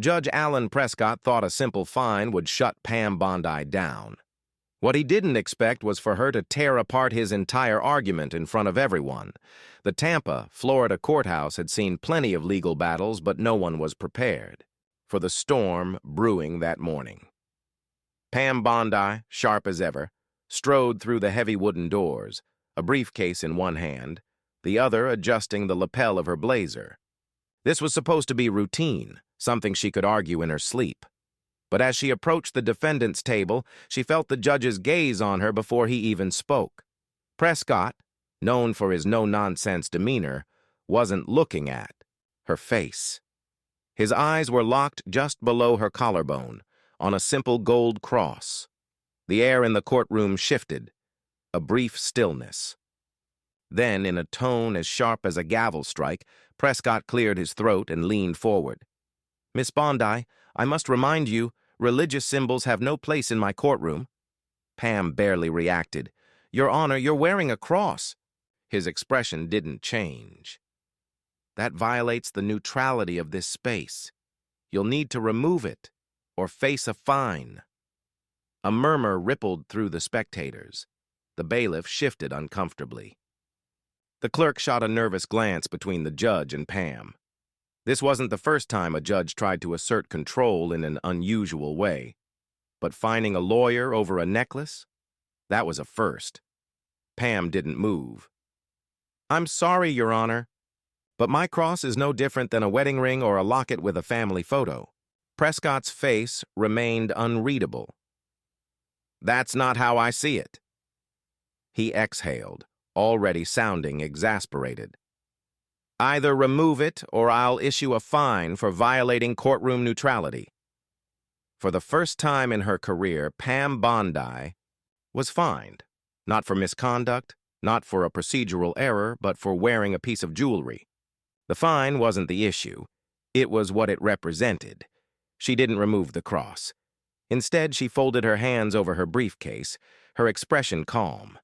Judge Alan Prescott thought a simple fine would shut Pam Bondi down. What he didn't expect was for her to tear apart his entire argument in front of everyone. The Tampa, Florida courthouse had seen plenty of legal battles, but no one was prepared for the storm brewing that morning. Pam Bondi, sharp as ever, strode through the heavy wooden doors, a briefcase in one hand, the other adjusting the lapel of her blazer. This was supposed to be routine, something she could argue in her sleep. But as she approached the defendant's table, she felt the judge's gaze on her before he even spoke. Prescott, known for his no-nonsense demeanor, wasn't looking at her face. His eyes were locked just below her collarbone, on a simple gold cross. The air in the courtroom shifted, a brief stillness. Then, in a tone as sharp as a gavel strike, Prescott cleared his throat and leaned forward. "Miss Bondi, I must remind you, religious symbols have no place in my courtroom." Pam barely reacted. "Your Honor, you're wearing a cross." His expression didn't change. "That violates the neutrality of this space. You'll need to remove it, or face a fine." A murmur rippled through the spectators. The bailiff shifted uncomfortably. The clerk shot a nervous glance between the judge and Pam. This wasn't the first time a judge tried to assert control in an unusual way. But fining a lawyer over a necklace? That was a first. Pam didn't move. "I'm sorry, Your Honor, but my cross is no different than a wedding ring or a locket with a family photo." Prescott's face remained unreadable. "That's not how I see it." He exhaled, already sounding exasperated. "Either remove it or I'll issue a fine for violating courtroom neutrality." For the first time in her career, Pam Bondi was fined, not for misconduct, not for a procedural error, but for wearing a piece of jewelry. The fine wasn't the issue. It was what it represented. She didn't remove the cross. Instead, she folded her hands over her briefcase, her expression calm.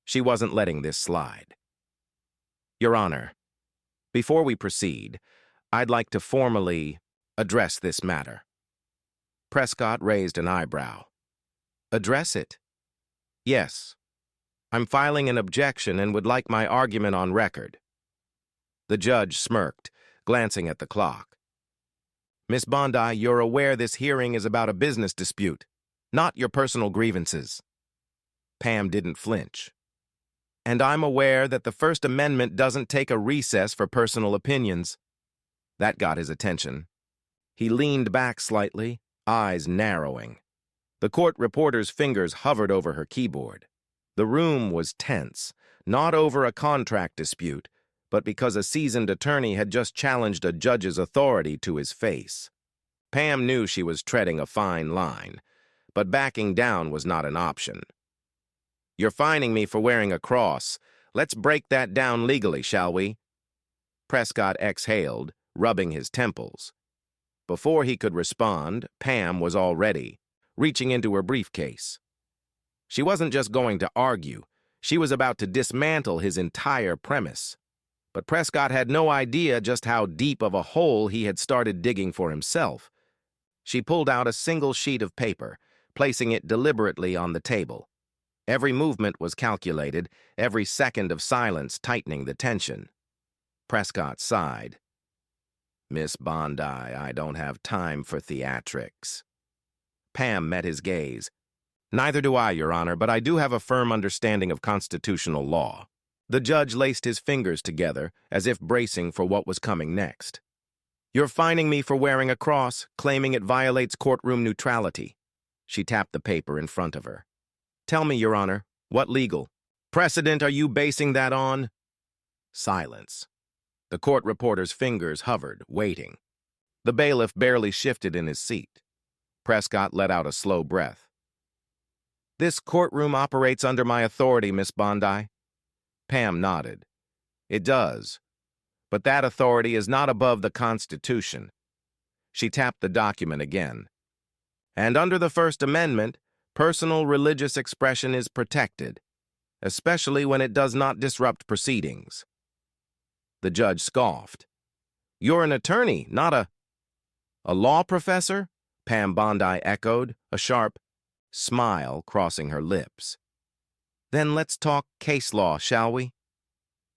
She wasn't letting this slide. "Your Honor, before we proceed, I'd like to formally address this matter." Prescott raised an eyebrow. "Address it?" "Yes. I'm filing an objection and would like my argument on record." The judge smirked, glancing at the clock. "Miss Bondi, you're aware this hearing is about a business dispute, not your personal grievances." Pam didn't flinch. "And I'm aware that the First Amendment doesn't take a recess for personal opinions." That got his attention. He leaned back slightly, eyes narrowing. The court reporter's fingers hovered over her keyboard. The room was tense, not over a contract dispute, but because a seasoned attorney had just challenged a judge's authority to his face. Pam knew she was treading a fine line, but backing down was not an option. "You're fining me for wearing a cross. Let's break that down legally, shall we?" Prescott exhaled, rubbing his temples. Before he could respond, Pam was already reaching into her briefcase. She wasn't just going to argue. She was about to dismantle his entire premise. But Prescott had no idea just how deep of a hole he had started digging for himself. She pulled out a single sheet of paper, placing it deliberately on the table. Every movement was calculated, every second of silence tightening the tension. Prescott sighed. "Miss Bondi, I don't have time for theatrics." Pam met his gaze. "Neither do I, Your Honor, but I do have a firm understanding of constitutional law." The judge laced his fingers together, as if bracing for what was coming next. "You're fining me for wearing a cross, claiming it violates courtroom neutrality." She tapped the paper in front of her. "Tell me, Your Honor, what legal precedent are you basing that on?" Silence. The court reporter's fingers hovered, waiting. The bailiff barely shifted in his seat. Prescott let out a slow breath. "This courtroom operates under my authority, Miss Bondi." Pam nodded. "It does. But that authority is not above the Constitution." She tapped the document again. "And under the First Amendment, personal religious expression is protected, especially when it does not disrupt proceedings." The judge scoffed. "You're an attorney, not a—" A law professor? Pam Bondi echoed, a sharp smile crossing her lips. Then let's talk case law, shall we?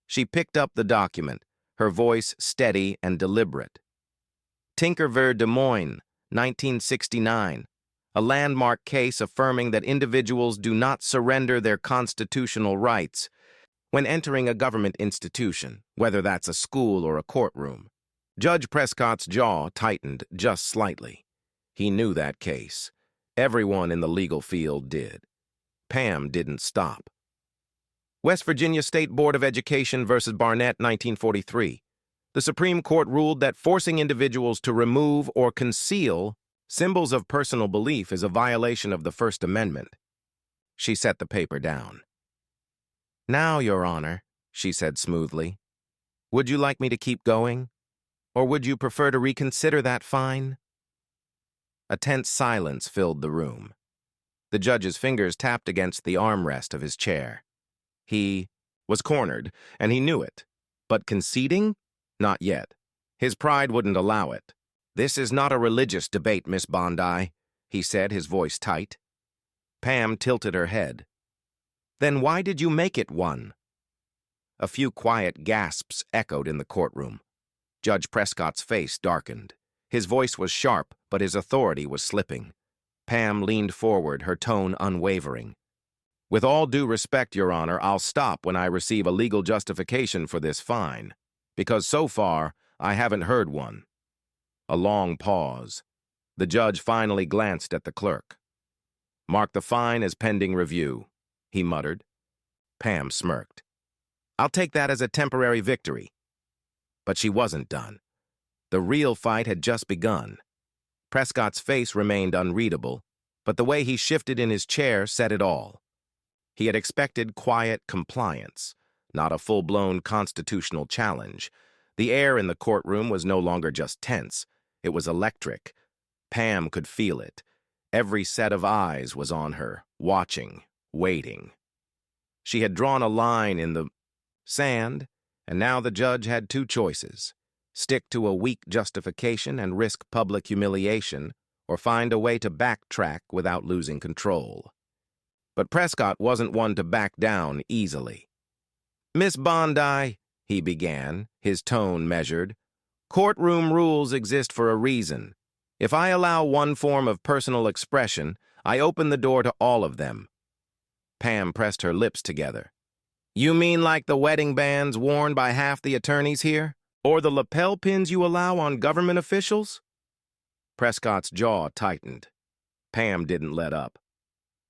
She picked up the document, her voice steady and deliberate. Tinker Des Moines, 1969. A landmark case affirming that individuals do not surrender their constitutional rights when entering a government institution, whether that's a school or a courtroom. Judge Prescott's jaw tightened just slightly. He knew that case. Everyone in the legal field did. Pam didn't stop. West Virginia State Board of Education versus Barnett, 1943. The Supreme Court ruled that forcing individuals to remove or conceal symbols of personal belief is a violation of the First Amendment. She set the paper down. Now, Your Honor, she said smoothly, would you like me to keep going? Or would you prefer to reconsider that fine? A tense silence filled the room. The judge's fingers tapped against the armrest of his chair. He was cornered, and he knew it. But conceding? Not yet. His pride wouldn't allow it. This is not a religious debate, Miss Bondi, he said, his voice tight. Pam tilted her head. Then why did you make it one? A few quiet gasps echoed in the courtroom. Judge Prescott's face darkened. His voice was sharp, but his authority was slipping. Pam leaned forward, her tone unwavering. With all due respect, Your Honor, I'll stop when I receive a legal justification for this fine, because so far, I haven't heard one. A long pause. The judge finally glanced at the clerk. Mark the fine as pending review, he muttered. Pam smirked. I'll take that as a temporary victory. But she wasn't done. The real fight had just begun. Prescott's face remained unreadable, but the way he shifted in his chair said it all. He had expected quiet compliance, not a full-blown constitutional challenge. The air in the courtroom was no longer just tense. It was electric. Pam could feel it. Every set of eyes was on her, watching, waiting. She had drawn a line in the sand, and now the judge had two choices: stick to a weak justification and risk public humiliation, or find a way to backtrack without losing control. But Prescott wasn't one to back down easily. Miss Bondi, he began, his tone measured, courtroom rules exist for a reason. If I allow one form of personal expression, I open the door to all of them. Pam pressed her lips together. You mean like the wedding bands worn by half the attorneys here? Or the lapel pins you allow on government officials? Prescott's jaw tightened. Pam didn't let up.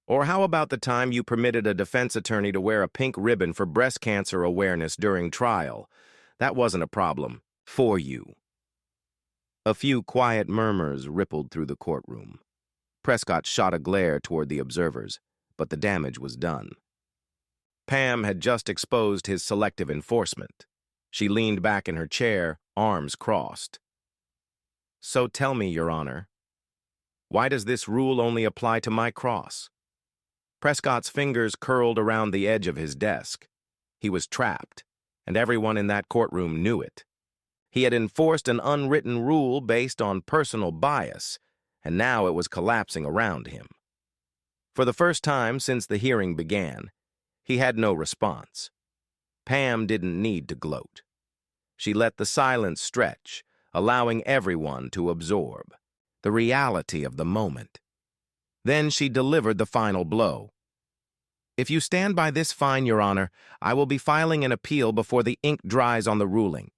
Or how about the time you permitted a defense attorney to wear a pink ribbon for breast cancer awareness during trial? That wasn't a problem for you. A few quiet murmurs rippled through the courtroom. Prescott shot a glare toward the observers, but the damage was done. Pam had just exposed his selective enforcement. She leaned back in her chair, arms crossed. So tell me, Your Honor, why does this rule only apply to my cross? Prescott's fingers curled around the edge of his desk. He was trapped, and everyone in that courtroom knew it. He had enforced an unwritten rule based on personal bias, and now it was collapsing around him. For the first time since the hearing began, he had no response. Pam didn't need to gloat. She let the silence stretch, allowing everyone to absorb the reality of the moment. Then she delivered the final blow. If you stand by this fine, Your Honor, I will be filing an appeal before the ink dries on the ruling.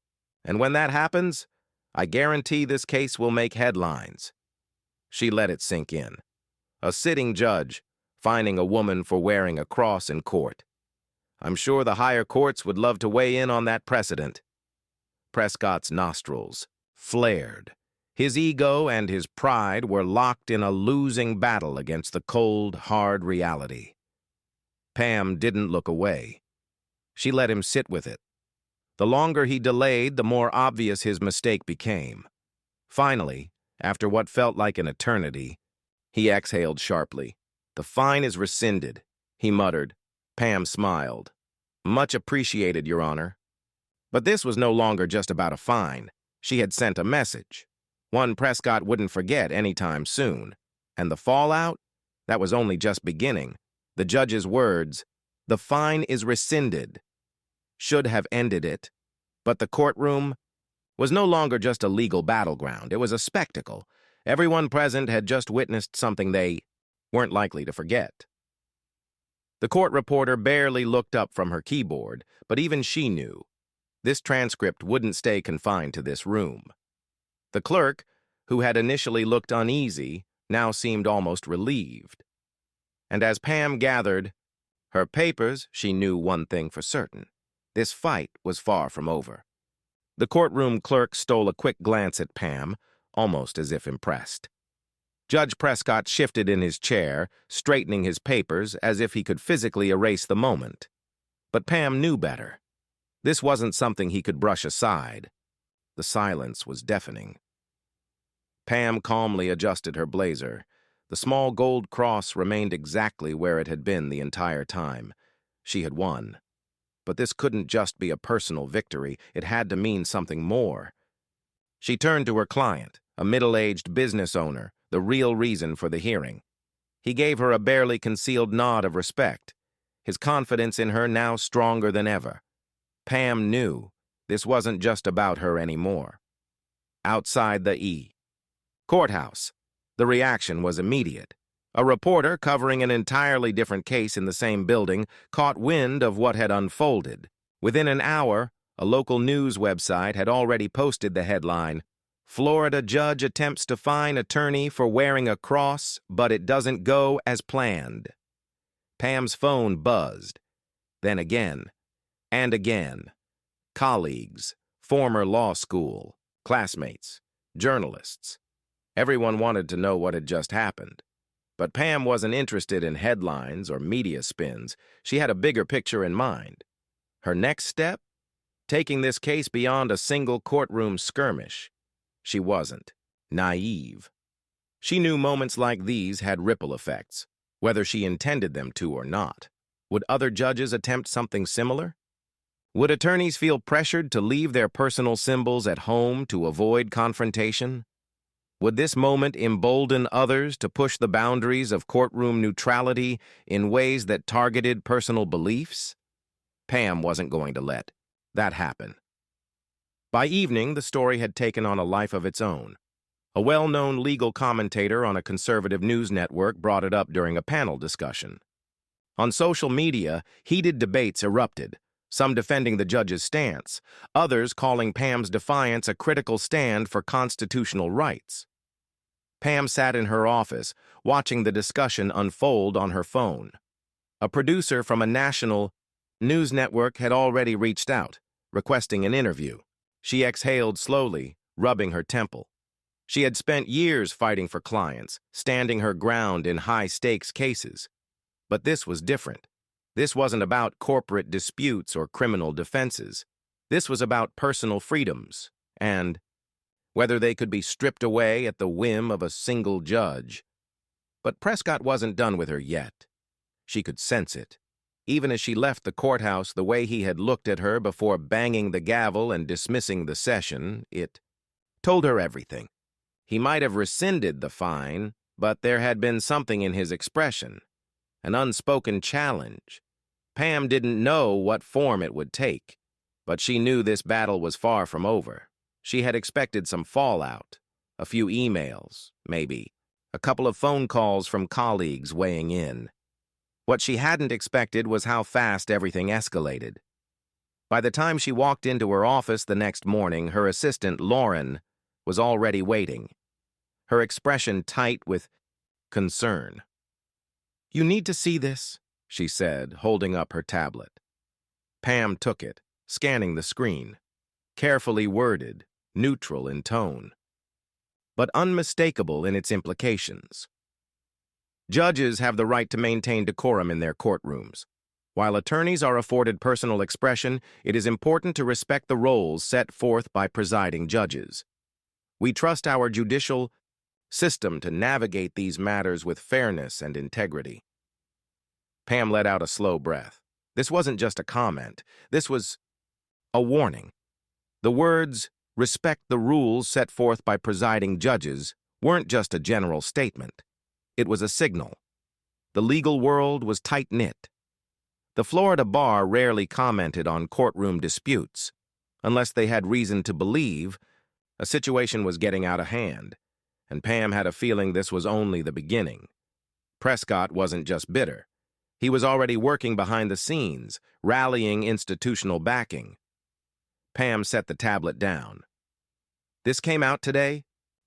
And when that happens, I guarantee this case will make headlines. She let it sink in. A sitting judge fining a woman for wearing a cross in court. I'm sure the higher courts would love to weigh in on that precedent. Prescott's nostrils flared. His ego and his pride were locked in a losing battle against the cold, hard reality. Pam didn't look away. She let him sit with it. The longer he delayed, the more obvious his mistake became. Finally, after what felt like an eternity, he exhaled sharply. The fine is rescinded, he muttered. Pam smiled. Much appreciated, Your Honor. But this was no longer just about a fine. She had sent a message. One Prescott wouldn't forget anytime soon. And the fallout? That was only just beginning. The judge's words, "The fine is rescinded," should have ended it. But the courtroom was no longer just a legal battleground. It was a spectacle. Everyone present had just witnessed something they weren't likely to forget. The court reporter barely looked up from her keyboard, but even she knew this transcript wouldn't stay confined to this room. The clerk, who had initially looked uneasy, now seemed almost relieved. And as Pam gathered her papers, she knew one thing for certain. This fight was far from over. The courtroom clerk stole a quick glance at Pam, almost as if impressed. Judge Prescott shifted in his chair, straightening his papers as if he could physically erase the moment. But Pam knew better. This wasn't something he could brush aside. The silence was deafening. Pam calmly adjusted her blazer. The small gold cross remained exactly where it had been the entire time. She had won. But this couldn't just be a personal victory. It had to mean something more. She turned to her client, a middle-aged business owner, the real reason for the hearing. He gave her a barely concealed nod of respect, his confidence in her now stronger than ever. Pam knew this wasn't just about her anymore. Outside the courthouse, the reaction was immediate. A reporter covering an entirely different case in the same building caught wind of what had unfolded. Within an hour, a local news website had already posted the headline, "Florida judge attempts to fine attorney for wearing a cross, but it doesn't go as planned." Pam's phone buzzed. Then again, and again. Colleagues, former law school, classmates, journalists. Everyone wanted to know what had just happened. But Pam wasn't interested in headlines or media spins. She had a bigger picture in mind. Her next step? Taking this case beyond a single courtroom skirmish. She wasn't naive. She knew moments like these had ripple effects, whether she intended them to or not. Would other judges attempt something similar? Would attorneys feel pressured to leave their personal symbols at home to avoid confrontation? Would this moment embolden others to push the boundaries of courtroom neutrality in ways that targeted personal beliefs? Pam wasn't going to let that happen. By evening, the story had taken on a life of its own. A well-known legal commentator on a conservative news network brought it up during a panel discussion. On social media, heated debates erupted, some defending the judge's stance, others calling Pam's defiance a critical stand for constitutional rights. Pam sat in her office, watching the discussion unfold on her phone. A producer from a national news network had already reached out, requesting an interview. She exhaled slowly, rubbing her temple. She had spent years fighting for clients, standing her ground in high-stakes cases. But this was different. This wasn't about corporate disputes or criminal defenses. This was about personal freedoms, and whether they could be stripped away at the whim of a single judge. But Prescott wasn't done with her yet. She could sense it. Even as she left the courthouse, the way he had looked at her before banging the gavel and dismissing the session, it told her everything. He might have rescinded the fine, but there had been something in his expression, an unspoken challenge. Pam didn't know what form it would take, but she knew this battle was far from over. She had expected some fallout, a few emails, maybe, a couple of phone calls from colleagues weighing in. What she hadn't expected was how fast everything escalated. By the time she walked into her office the next morning, her assistant, Lauren, was already waiting, her expression tight with concern. "You need to see this," she said, holding up her tablet. Pam took it, scanning the screen. Carefully worded, neutral in tone, but unmistakable in its implications. Judges have the right to maintain decorum in their courtrooms. While attorneys are afforded personal expression, it is important to respect the roles set forth by presiding judges. We trust our judicial system to navigate these matters with fairness and integrity. Pam let out a slow breath. This wasn't just a comment. This was a warning. The words, Respect the rules set forth by presiding judges weren't just a general statement. It was a signal. The legal world was tight-knit. The Florida bar rarely commented on courtroom disputes, unless they had reason to believe a situation was getting out of hand, and Pam had a feeling this was only the beginning. Prescott wasn't just bitter. He was already working behind the scenes, rallying institutional backing. Pam set the tablet down. "This came out today?"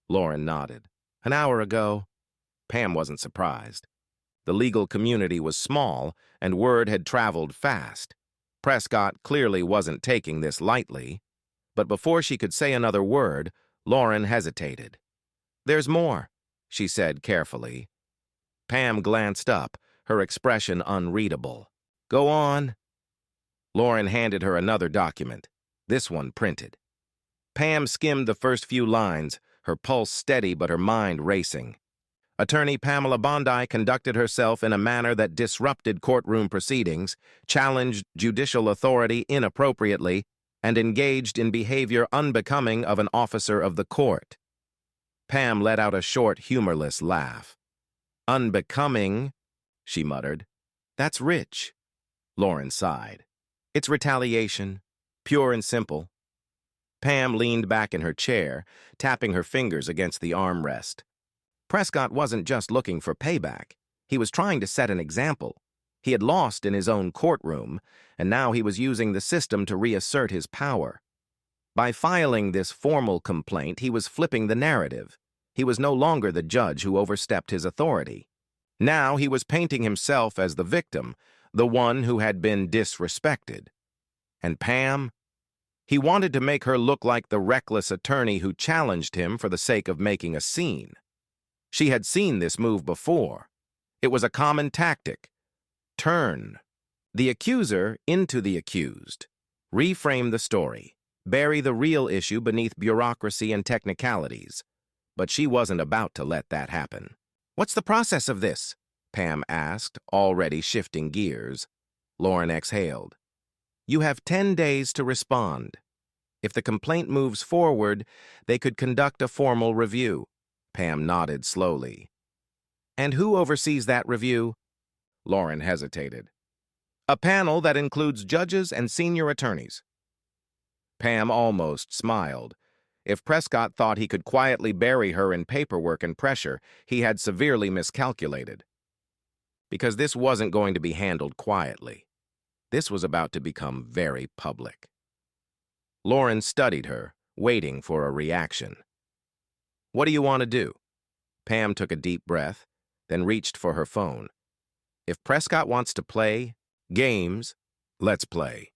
Lauren nodded. "An hour ago." Pam wasn't surprised. The legal community was small, and word had traveled fast. Prescott clearly wasn't taking this lightly. But before she could say another word, Lauren hesitated. "There's more," she said carefully. Pam glanced up, her expression unreadable. "Go on." Lauren handed her another document, this one printed. Pam skimmed the first few lines, her pulse steady but her mind racing. Attorney Pamela Bondi conducted herself in a manner that disrupted courtroom proceedings, challenged judicial authority inappropriately, and engaged in behavior unbecoming of an officer of the court. Pam let out a short, humorless laugh. "Unbecoming," she muttered. "That's rich." Lauren sighed. "It's retaliation, pure and simple." Pam leaned back in her chair, tapping her fingers against the armrest. Prescott wasn't just looking for payback. He was trying to set an example. He had lost in his own courtroom, and now he was using the system to reassert his power. By filing this formal complaint, he was flipping the narrative. He was no longer the judge who overstepped his authority. Now he was painting himself as the victim, the one who had been disrespected. And Pam? He wanted to make her look like the reckless attorney who challenged him for the sake of making a scene. She had seen this move before. It was a common tactic. Turn the accuser into the accused. Reframe the story. Bury the real issue beneath bureaucracy and technicalities. But she wasn't about to let that happen. "What's the process of this?" Pam asked, already shifting gears. Lauren exhaled. "You have 10 days to respond. If the complaint moves forward, they could conduct a formal review." Pam nodded slowly. "And who oversees that review?" Lauren hesitated. "A panel that includes judges and senior attorneys." Pam almost smiled. If Prescott thought he could quietly bury her in paperwork and pressure, he had severely miscalculated. Because this wasn't going to be handled quietly. This was about to become very public. Lauren studied her, waiting for a reaction. "What do you want to do?" Pam took a deep breath, then reached for her phone. "If Prescott wants to play games, let's play."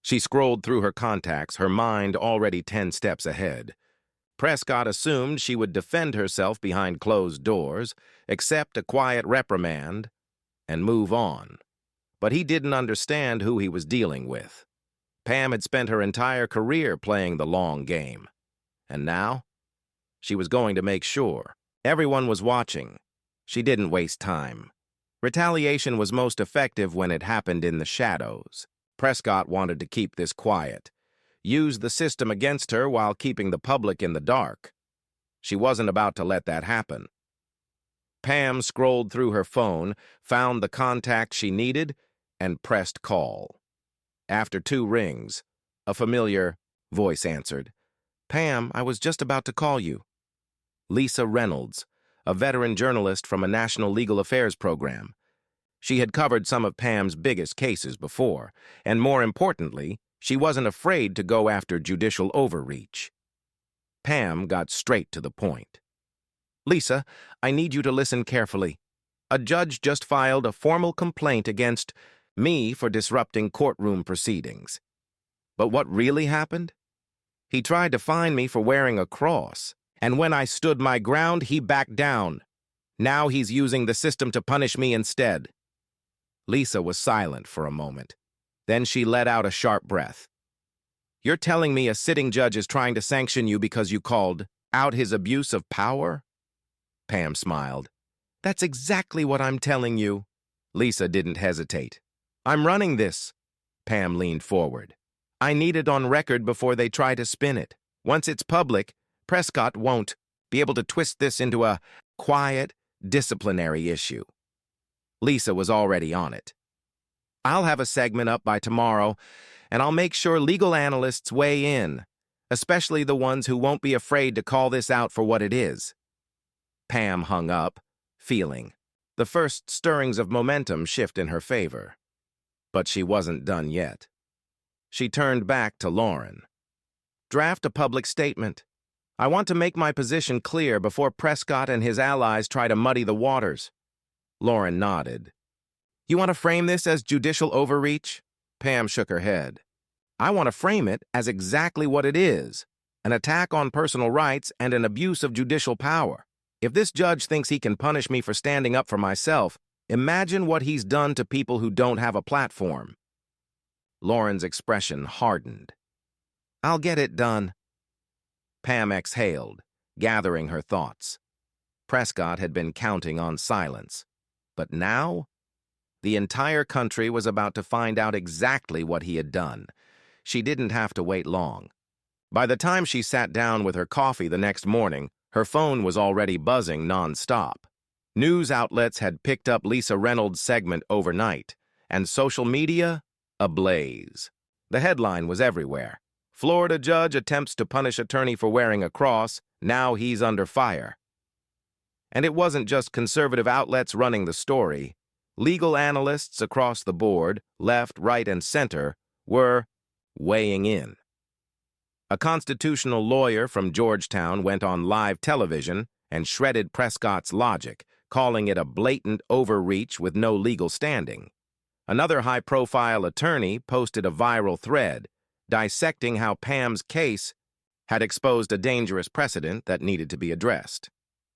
She scrolled through her contacts, her mind already 10 steps ahead. Prescott assumed she would defend herself behind closed doors, accept a quiet reprimand, and move on. But he didn't understand who he was dealing with. Pam had spent her entire career playing the long game. And now? She was going to make sure. Everyone was watching. She didn't waste time. Retaliation was most effective when it happened in the shadows. Prescott wanted to keep this quiet, use the system against her while keeping the public in the dark. She wasn't about to let that happen. Pam scrolled through her phone, found the contact she needed, and pressed call. After 2 rings, a familiar voice answered. "Pam, I was just about to call you." Lisa Reynolds, a veteran journalist from a national legal affairs program. She had covered some of Pam's biggest cases before, and more importantly, she wasn't afraid to go after judicial overreach. Pam got straight to the point. "Lisa, I need you to listen carefully. A judge just filed a formal complaint against me for disrupting courtroom proceedings. But what really happened? He tried to fine me for wearing a cross, and when I stood my ground, he backed down. Now he's using the system to punish me instead." Lisa was silent for a moment. Then she let out a sharp breath. "You're telling me a sitting judge is trying to sanction you because you called out his abuse of power?" Pam smiled. "That's exactly what I'm telling you." Lisa didn't hesitate. "I'm running this." Pam leaned forward. "I need it on record before they try to spin it." Once it's public, Prescott won't be able to twist this into a quiet, disciplinary issue. Lisa was already on it. I'll have a segment up by tomorrow, and I'll make sure legal analysts weigh in, especially the ones who won't be afraid to call this out for what it is. Pam hung up, feeling the first stirrings of momentum shift in her favor. But she wasn't done yet. She turned back to Lauren. Draft a public statement. I want to make my position clear before Prescott and his allies try to muddy the waters. Lauren nodded. You want to frame this as judicial overreach? Pam shook her head. I want to frame it as exactly what it is, an attack on personal rights and an abuse of judicial power. If this judge thinks he can punish me for standing up for myself, imagine what he's done to people who don't have a platform. Lauren's expression hardened. I'll get it done. Pam exhaled, gathering her thoughts. Prescott had been counting on silence. But now, the entire country was about to find out exactly what he had done. She didn't have to wait long. By the time she sat down with her coffee the next morning, her phone was already buzzing non-stop. News outlets had picked up Lisa Reynolds' segment overnight, and social media ablaze. The headline was everywhere. Florida judge attempts to punish attorney for wearing a cross, now he's under fire. And it wasn't just conservative outlets running the story. Legal analysts across the board, left, right, and center, were weighing in. A constitutional lawyer from Georgetown went on live television and shredded Prescott's logic, calling it a blatant overreach with no legal standing. Another high-profile attorney posted a viral thread, dissecting how Pam's case had exposed a dangerous precedent that needed to be addressed.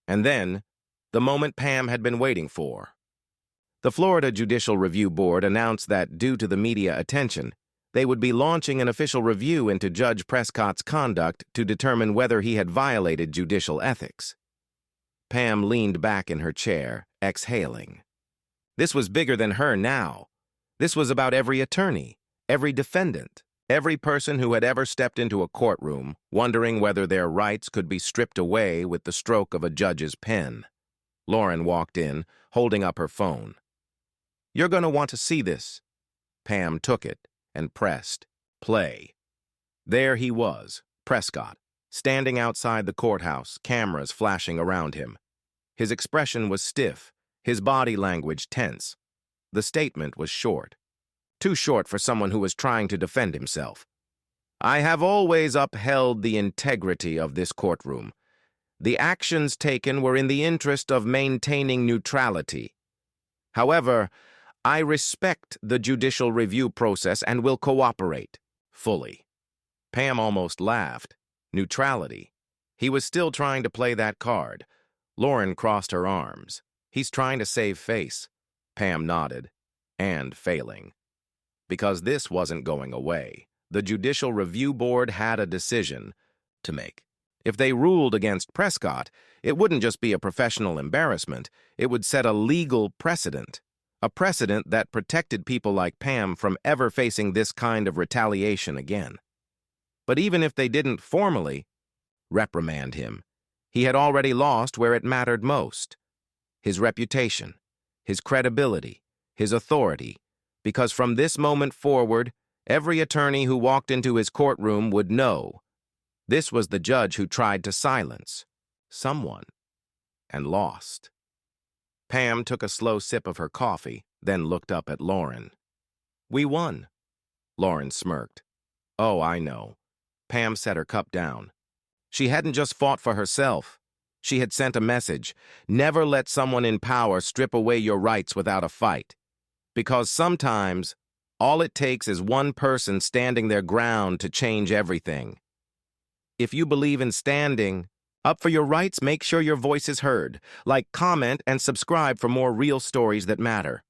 And then, the moment Pam had been waiting for. The Florida Judicial Review Board announced that, due to the media attention, they would be launching an official review into Judge Prescott's conduct to determine whether he had violated judicial ethics. Pam leaned back in her chair, exhaling. This was bigger than her now. This was about every attorney, every defendant, every person who had ever stepped into a courtroom, wondering whether their rights could be stripped away with the stroke of a judge's pen. Lauren walked in, holding up her phone. You're going to want to see this. Pam took it and pressed play. There he was, Prescott, standing outside the courthouse, cameras flashing around him. His expression was stiff, his body language tense. The statement was short. Too short for someone who was trying to defend himself. I have always upheld the integrity of this courtroom. The actions taken were in the interest of maintaining neutrality. However, I respect the judicial review process and will cooperate fully. Pam almost laughed. Neutrality. He was still trying to play that card. Lauren crossed her arms. He's trying to save face. Pam nodded. And failing. Because this wasn't going away. The Judicial Review Board had a decision to make. If they ruled against Prescott, it wouldn't just be a professional embarrassment. It would set a legal precedent. A precedent that protected people like Pam from ever facing this kind of retaliation again. But even if they didn't formally reprimand him, he had already lost where it mattered most. His reputation, his credibility, his authority, because from this moment forward, every attorney who walked into his courtroom would know this was the judge who tried to silence someone and lost. Pam took a slow sip of her coffee, then looked up at Lauren. We won. Lauren smirked. Oh, I know. Pam set her cup down. She hadn't just fought for herself. She had sent a message. Never let someone in power strip away your rights without a fight. Because sometimes, all it takes is one person standing their ground to change everything. If you believe in standing up for your rights, make sure your voice is heard. Like, comment, and subscribe for more real stories that matter.